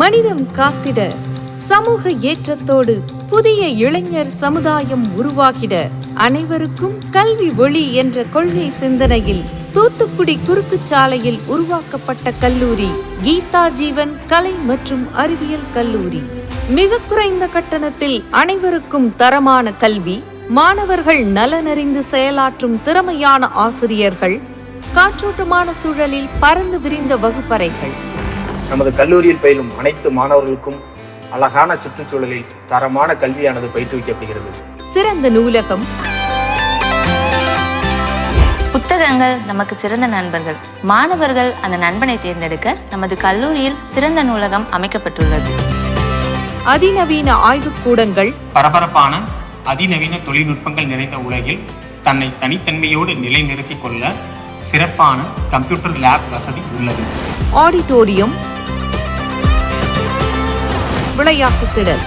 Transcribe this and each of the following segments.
மனிதம் காத்திட, சமூக ஏற்றத்தோடு புதிய இளைஞர் சமுதாயம் உருவாகிட, அனைவருக்கும் கல்வி ஒளி என்ற கொள்கை சிந்தனையில் தூத்துக்குடி குறுக்கு சாலையில் உருவாக்கப்பட்ட கல்லூரி கீதா ஜீவன் கலை மற்றும் அறிவியல் கல்லூரி. மிக குறைந்த கட்டணத்தில் அனைவருக்கும் தரமான கல்வி, மாணவர்கள் நலனறிந்து செயலாற்றும் திறமையான ஆசிரியர்கள், காற்றோட்டமான சூழலில் பறந்து விரிந்த வகுப்பறைகள். நமது கல்லூரியில் பயிலும் அனைத்து மாணவர்களுக்கும் அழகான சுற்றுச்சூழலில் தரமான கல்வியானது பயிற்றுவிக்கப்படுகிறது. சிறந்த நூலகம், புத்தகங்கள் நமக்கு சிறந்த நண்பர்கள். மாணவர்கள் அந்த நண்பனை தேர்ந்தெடுக்க நமது கல்லூரியில் சிறந்த நூலகம் அமைக்கப்பட்டுள்ளது. அதிநவீன ஆய்வுக்கூடங்கள், பரபரப்பான அதிநவீன தொழில்நுட்பங்கள் நிறைந்த உலகில் தன்னை தனித்தன்மையோடு நிலைநிறுத்திக் கொள்ள சிறப்பான கம்ப்யூட்டர் லேப் வசதி உள்ளது. ஆடிட்டோரியம், விளையாட்டு திடல்,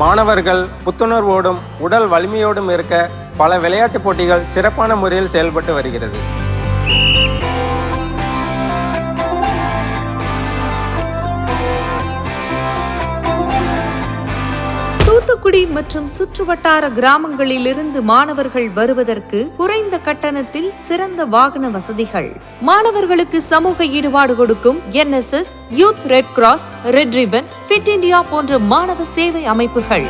மாணவர்கள் புத்துணர்வோடும் உடல் வலிமையோடும் இருக்க பல விளையாட்டுப் போட்டிகள் சிறப்பான முறையில் செயல்பட்டு வருகிறது. தூத்துக்குடி மற்றும் சுற்றுவட்டார கிராமங்களிலிருந்து மாணவர்கள் வருவதற்கு குறைந்த கட்டணத்தில் சிறந்த வாகன வசதிகள். மாணவர்களுக்கு சமூக ஈடுபாடு கொடுக்கும் NSS, youth red cross, red ribbon, fit India போன்ற மாணவ சேவை அமைப்புகள்.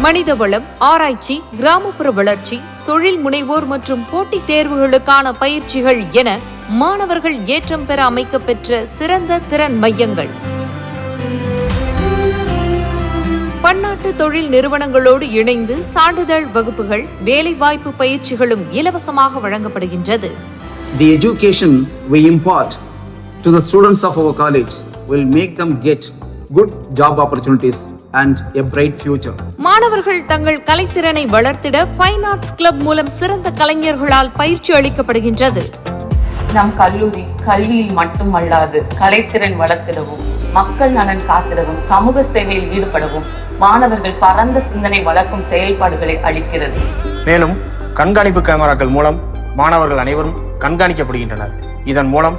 மனிதவளம், ஆராய்ச்சி, கிராமப்புற வளர்ச்சி, தொழில் முனைவோர் மற்றும் போட்டித் தேர்வுகளுக்கான பயிற்சிகள் என மாணவர்கள் ஏற்றம் பெற அமைக்கப்பெற்ற சிறந்த திறன் மையங்கள். பன்னாட்டு தொழில் நிறுவனங்களோடு இணைந்து சான்றிதழ் வகுப்புகள், வேலைவாய்ப்பு பயிற்சிகளும் இலவசமாக வழங்கப்படுகின்றது. The education we impart to the students of our college will make them get good job opportunities and a bright future. மாணவர்கள் தங்கள் கலைத்திறனை வளர்த்திட ஃபைன் ஆர்ட்ஸ் கிளப் மூலம் சிறந்த கலைஞர்களால் பயிற்சி அளிக்கப்படுகின்றது. நம் கல்லூரி கல்வியில் மட்டுமல்லாது கலைத்திறன் வளர்த்திடவும், மக்கள் நலன் காத்திடவும், சமூக சேவையில் ஈடுபடவும் மாணவர்கள் பரந்த சிந்தனை வளர்க்கும் செயல்பாடுகளை அளிக்கிறது. மேலும் கண்காணிப்பு கேமராக்கள் மூலம் மாணவர்கள் அனைவரும் கண்காணிக்கப்படுகின்றனர். இதன் மூலம்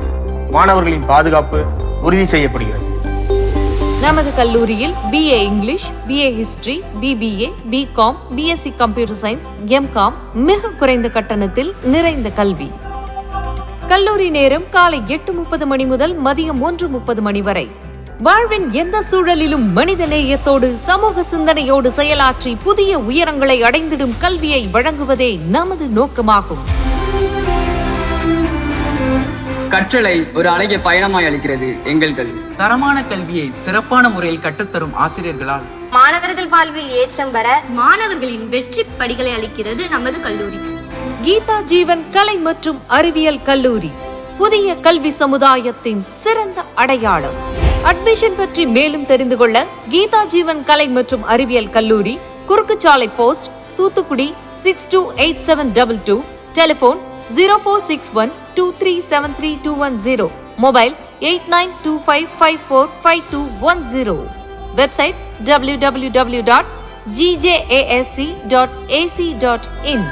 மாணவர்களின் பாதுகாப்பு உறுதி செய்யப்படுகிறது. நமது கல்லூரியில் BA English, BA history, BBA, BCom, BSc computer science, MCom மிக குறைந்த கட்டணத்தில் நிறைந்த கல்வி. கல்லூரி நேரம் காலை 8:30 மணி முதல் மதியம் 1:30 மணி வரை. வாழ்வின் எந்த சூழலிலும் மனித நேயத்தோடு சமூக சிந்தனையோடு செயலாற்றி புதிய உயரங்களை அடைந்திடும் கல்வியை வழங்குவதே நமது நோக்கமாகும். கற்றலை ஒரு அழகிய பயணமாய் அளிக்கிறது எங்கள் கல்வி. தரமான கல்வியை சிறப்பான முறையில் கற்றுத்தரும் ஆசிரியர்களால் மாணவர்கள் வாழ்வில் ஏற்றம் பெற மாணவர்களின் வெற்றி படிகளை அளிக்கிறது நமது கல்லூரி கீதா ஜீவன் கலை மற்றும் அறிவியல் கல்லூரி. புதிய கல்வி சமுதாயத்தின் சிறந்த அடையாளம். அட்மிஷன் பற்றி மேலும் தெரிந்து கொள்ள கீதா ஜீவன் கலை மற்றும் அறிவியல் கல்லூரி, குறுக்குச்சாலை post, Thoothukudi 628722, telephone 0461237310, mobile 8925545210, website www.gjasc.ac.in.